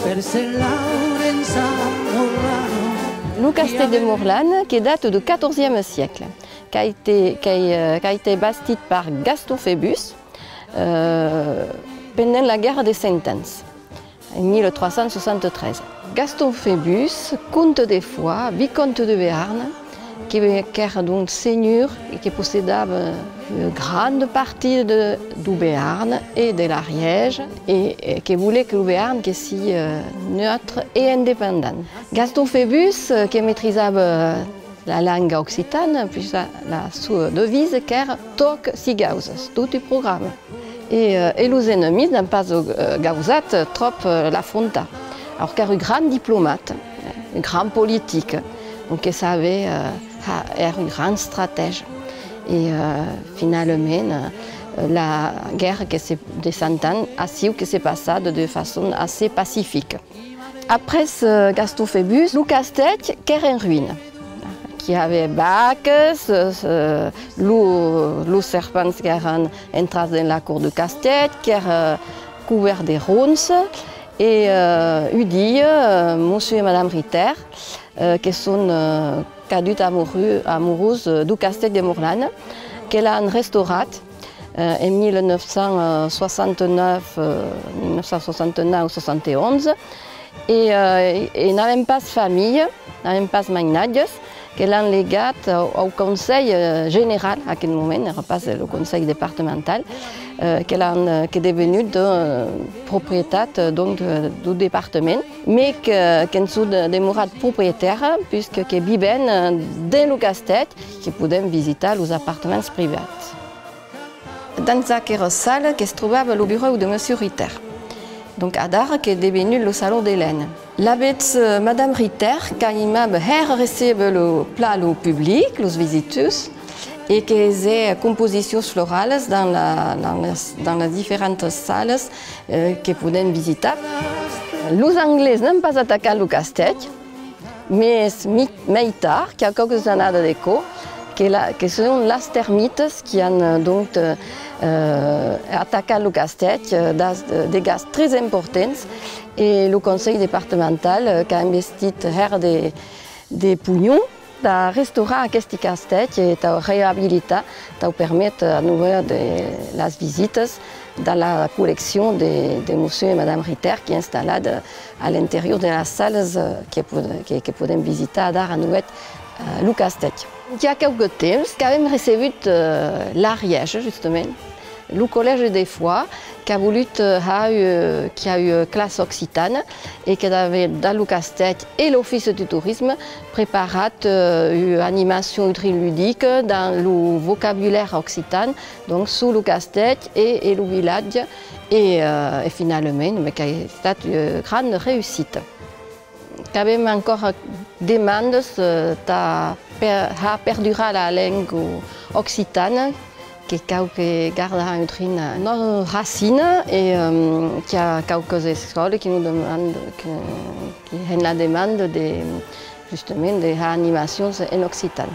Le castell de Morlane, qui date du XIVe siècle, qui a été bâti par Gaston Phébus pendant la guerre des Cent Ans, en 1373. Gaston Phébus, comte de Foix, vicomte de Béarn, qui était donc seigneur et qui possédait une grande partie du Béarn et de l'Ariège et qui voulait que le Béarn soit neutre et indépendant. Gaston Phébus, qui maîtrisait la langue occitane, puis sa devise était « Toc si gauzes », tout le programme. Et les ennemis n'ont pas gauzat trop l'affronta. Alors qu'il y a un grand diplomate, un grand politique, donc il savait être un grand stratège. Et finalement, la guerre des Cent Ans a su que s'est passée de façon assez pacifique. Après Gaston Phébus, le castell était en ruine. Qui avait Bacchus, les serpents qui étaient entrés dans la cour du castell, qui étaient couverts de ronces, et Udi, monsieur et madame Ritter, qui sont cadus amoureux du castell de Morlane, qu'elle a restauré en 1969 ou 71, et n'avaient pas de famille, n'avaient pas de magnades, qu'elle a légué au conseil général à quel moment, elle passe le conseil départemental, qui est devenu propriétaire du département, mais qu'elle est demeurée propriétaire puisqu'elle vivait dans le castell, qui pouvait visiter les appartements privés. Dans cette salle, se trouvait le bureau de M. Ritter. Donc Adar, qui est devenu le salon d'Hélène. L'abbesse Madame Ritter, qui a reçu le plat au public, les visiteurs, et qui a compositions florales dans les différentes salles qu'ils pouvaient visiter. Les Anglais n'ont pas attaqué le castell, mais Meitar, qui a quelques années de déco, qui sont les termites qui ont donc attaqué le castell, des gaz très importants, et le conseil départemental qui a investi des pugnons de restaurer ce castell et de réhabiliter, de permettre à nouveau les visites dans la collection de monsieur et madame Ritter qui est installée à l'intérieur de la salle qui pouvaient visiter à nouveau le castell. Il y a quelques temps, nous avons reçu l'Ariège, justement, le collège des Foix, qui a voulu qui a eu classe occitane et qui avait dans le castell et l'office du tourisme préparé une animation ludique dans le vocabulaire occitan, donc sous le castell et le village, et finalement, qui a été une grande réussite. Nous avons encore des demandes de perdurer la langue occitane, qui garde nos racines et qui a quelques écoles qui nous demandent, qui ont la demande justement des animations en occitan.